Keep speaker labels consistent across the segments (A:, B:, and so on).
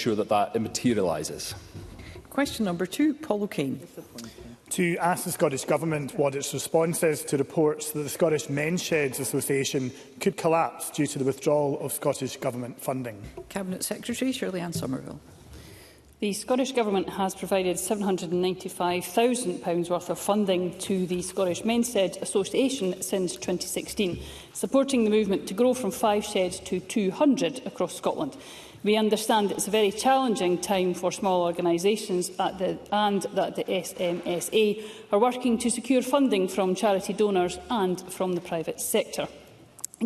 A: ensure that that materialises?
B: Question number 2, Paul O'Kane.
C: To ask the Scottish Government what its response is to reports that the Scottish Men's Sheds Association could collapse due to the withdrawal of Scottish Government funding.
B: Cabinet Secretary Shirley-Ann Somerville.
D: The Scottish Government has provided £795,000 worth of funding to the Scottish Men's Shed Association since 2016, supporting the movement to grow from 5 sheds to 200 across Scotland. We understand it's a very challenging time for small organisations and that the SMSA are working to secure funding from charity donors and from the private sector.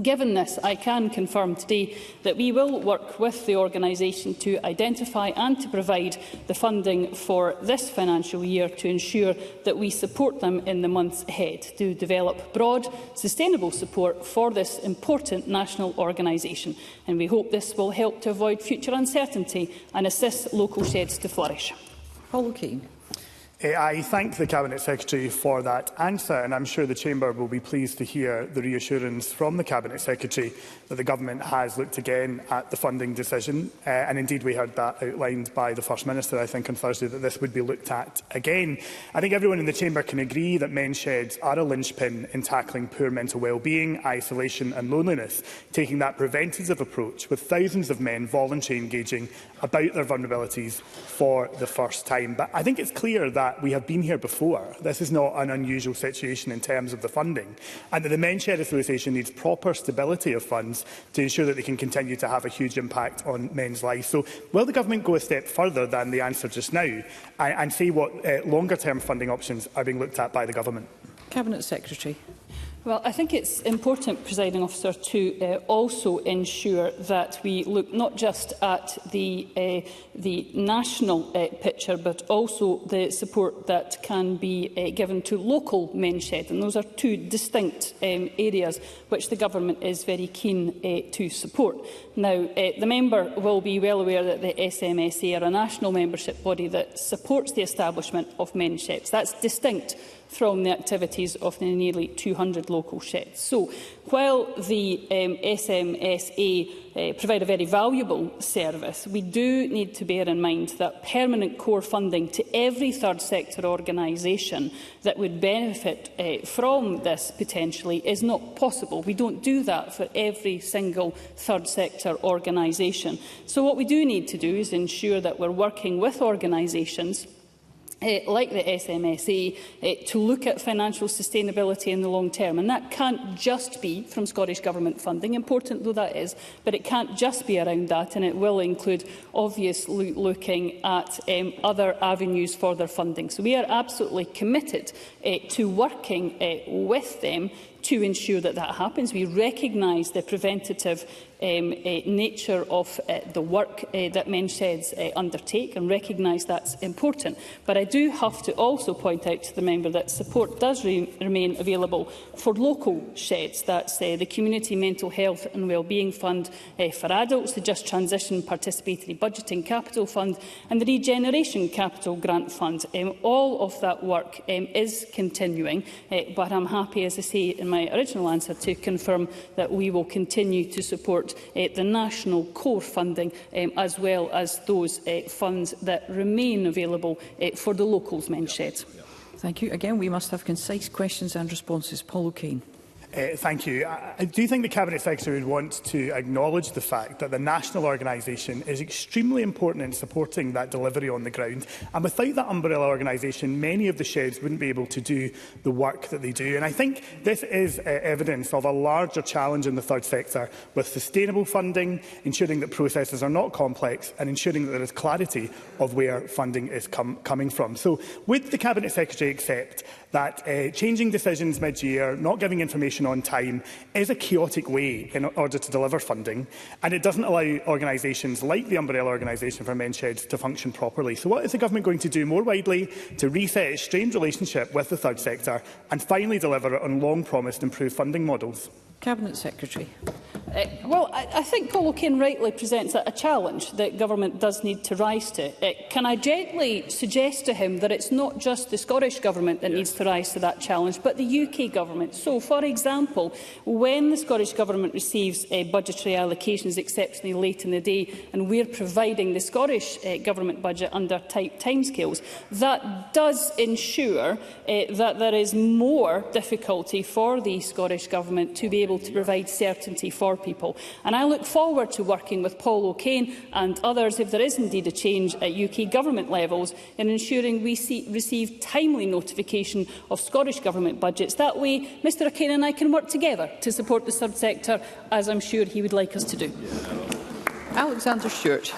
D: Given this, I can confirm today that we will work with the organisation to identify and to provide the funding for this financial year to ensure that we support them in the months ahead to develop broad, sustainable support for this important national organisation. And we hope this will help to avoid future uncertainty and assist local sheds to flourish.
B: Paul O'Kane.
C: I thank the Cabinet Secretary for that answer, and I'm sure the Chamber will be pleased to hear the reassurance from the Cabinet Secretary that the Government has looked again at the funding decision. And indeed, we heard that outlined by the First Minister, I think, on Thursday, that this would be looked at again. I think everyone in the Chamber can agree that men's sheds are a linchpin in tackling poor mental well-being, isolation and loneliness, taking that preventative approach with thousands of men voluntarily engaging about their vulnerabilities for the first time. But I think it's clear that we have been here before. This is not an unusual situation in terms of the funding, and that the Men's Shed Association needs proper stability of funds to ensure that they can continue to have a huge impact on men's lives. So will the Government go a step further than the answer just now and see what longer-term funding options are being looked at by the Government?
B: Cabinet Secretary.
D: Well, I think it's important, Presiding Officer, to also ensure that we look not just at the national picture, but also the support that can be given to local men's sheds. And those are two distinct areas which the Government is very keen to support. Now, the member will be well aware that the SMSA are a national membership body that supports the establishment of men's sheds. That's distinct from the activities of the nearly 200 local sheds. So, while the SMSA provide a very valuable service, we do need to bear in mind that permanent core funding to every third sector organisation that would benefit from this potentially is not possible. We don't do that for every single third sector organisation. So what we do need to do is ensure that we're working with organisations like the SMSA, to look at financial sustainability in the long term. And that can't just be from Scottish Government funding, important though that is, but it can't just be around that, and it will include, obviously, looking at other avenues for their funding. So we are absolutely committed to working with them to ensure that that happens. We recognise the preventative nature of the work that men's sheds undertake and recognise that's important. But I do have to also point out to the member that support does remain available for local sheds. That's the Community Mental Health and Wellbeing Fund for adults, the Just Transition Participatory Budgeting Capital Fund and the Regeneration Capital Grant Fund. All of that work is continuing, but I'm happy, as I say in my original answer, to confirm that we will continue to support the national core funding as well as those funds that remain available for the locals men's sheds.
B: Thank you. Again, we must have concise questions and responses. Paul O'Kane.
C: Thank you. I do think the Cabinet Secretary would want to acknowledge the fact that the national organisation is extremely important in supporting that delivery on the ground. And without that umbrella organisation, many of the sheds wouldn't be able to do the work that they do. And I think this is evidence of a larger challenge in the third sector with sustainable funding, ensuring that processes are not complex and ensuring that there is clarity of where funding is coming from. So would the Cabinet Secretary accept that changing decisions mid-year, not giving information on time, is a chaotic way in order to deliver funding, and it doesn't allow organisations like the Umbrella Organisation for Men's Sheds to function properly? So what is the Government going to do more widely to reset its strained relationship with the third sector and finally deliver on long-promised improved funding models?
B: Cabinet Secretary.
D: Well, I think Paul O'Kane rightly presents a challenge that government does need to rise to. Can I gently suggest to him that it's not just the Scottish Government that needs to rise to that challenge, but the UK Government? So, for example, when the Scottish Government receives budgetary allocations exceptionally late in the day and we're providing the Scottish Government budget under tight timescales, that does ensure that there is more difficulty for the Scottish Government to be able to provide certainty for people. And I look forward to working with Paul O'Kane and others, if there is indeed a change at UK Government levels, in ensuring we receive timely notification of Scottish Government budgets. That way, Mr O'Kane and I can work together to support the third sector, as I'm sure he would like us to do.
B: Alexander Stewart.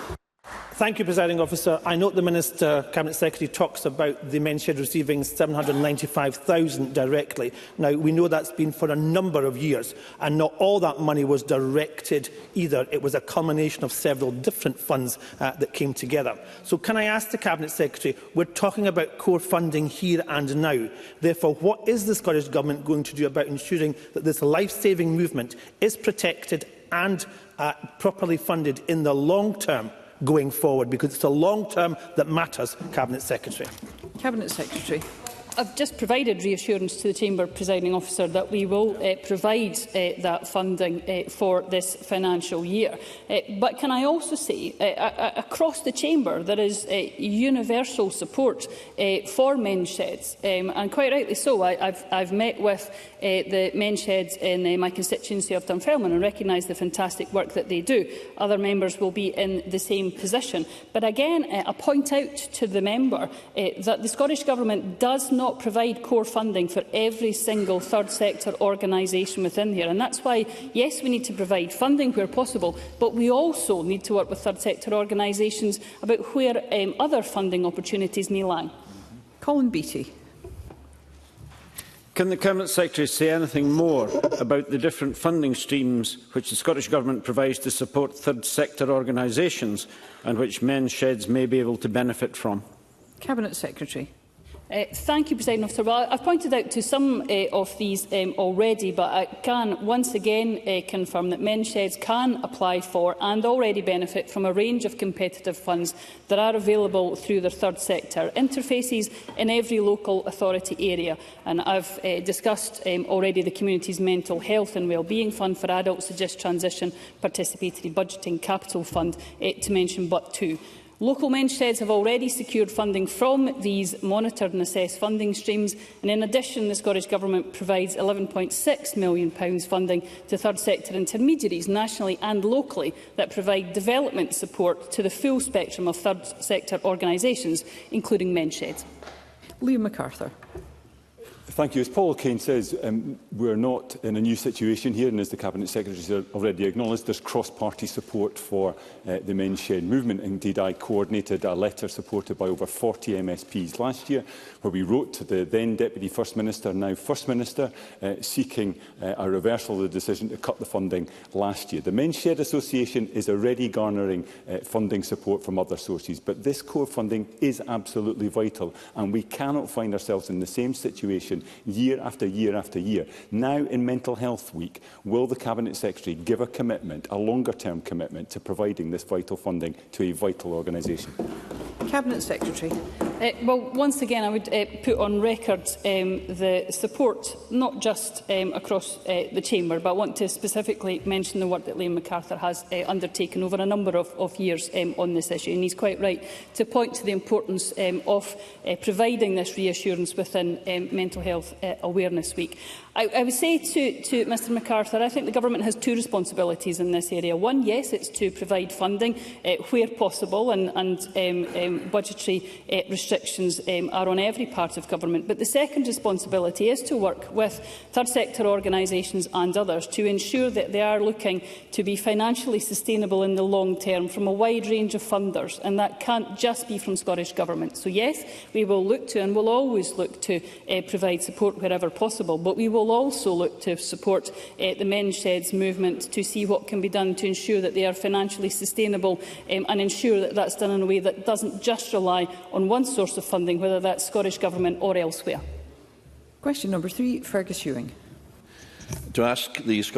E: Thank you, Presiding Officer. I note the Minister, Cabinet Secretary, talks about the Menshed receiving £795,000 directly. Now, we know that's been for a number of years, and not all that money was directed either. It was a culmination of several different funds that came together. So can I ask the Cabinet Secretary, we're talking about core funding here and now. Therefore, what is the Scottish Government going to do about ensuring that this life-saving movement is protected and properly funded in the long term going forward, because it's the long term that matters, Cabinet Secretary?
B: Cabinet Secretary.
D: I've just provided reassurance to the Chamber Presiding Officer that we will provide that funding for this financial year. But can I also say, across the Chamber, there is universal support for men's sheds, and quite rightly so. I've met with the men's sheds in my constituency of Dunfermline and recognise the fantastic work that they do. Other members will be in the same position. But again, I point out to the member that the Scottish Government does not provide core funding for every single third sector organisation within here. And that's why, yes, we need to provide funding where possible, but we also need to work with third sector organisations about where other funding opportunities may lie.
B: Colin Beattie.
F: Can the Cabinet Secretary say anything more about the different funding streams which the Scottish Government provides to support third sector organisations and which men's sheds may be able to benefit from?
B: Cabinet Secretary.
D: Thank you, Presiding Officer. Well, I've pointed out to some of these already, but I can once again confirm that men's sheds can apply for and already benefit from a range of competitive funds that are available through the third sector interfaces in every local authority area. And I've discussed already the Community's Mental Health and Wellbeing Fund for Adults, the Just Transition Participatory Budgeting Capital Fund, to mention but two. Local men's sheds have already secured funding from these monitored and assessed funding streams, and in addition the Scottish Government provides £11.6 million funding to third sector intermediaries nationally and locally that provide development support to the full spectrum of third sector organisations, including men's sheds.
B: Liam MacArthur.
G: Thank you. As Paul O'Kane says, we're not in a new situation here, and as the Cabinet Secretary has already acknowledged, there's cross-party support for the men's shed movement. Indeed, I coordinated a letter supported by over 40 MSPs last year, where we wrote to the then Deputy First Minister, now First Minister, seeking a reversal of the decision to cut the funding last year. The Men's Shed Association is already garnering funding support from other sources, but this core funding is absolutely vital, and we cannot find ourselves in the same situation year after year after year. Now, in Mental Health Week, will the Cabinet Secretary give a commitment, a longer-term commitment, to providing this vital funding to a vital organisation?
B: Cabinet Secretary.
D: Well, once again, I would put on record the support, not just across the Chamber, but I want to specifically mention the work that Liam MacArthur has undertaken over a number of years on this issue. And he's quite right to point to the importance of providing this reassurance within Mental Health Awareness Week. I would say to Mr MacArthur, I think the Government has two responsibilities in this area. One, yes, it's to provide funding where possible, and budgetary restrictions are on every part of Government. But the second responsibility is to work with third sector organisations and others to ensure that they are looking to be financially sustainable in the long term from a wide range of funders, and that can't just be from Scottish Government. So yes, we will look to and will always look to provide support wherever possible, but we will also look to support the men's sheds movement to see what can be done to ensure that they are financially sustainable and ensure that that's done in a way that doesn't just rely on one source of funding, whether that's Scottish Government or elsewhere.
B: Question number 3, Fergus Ewing.
H: To ask the Scottish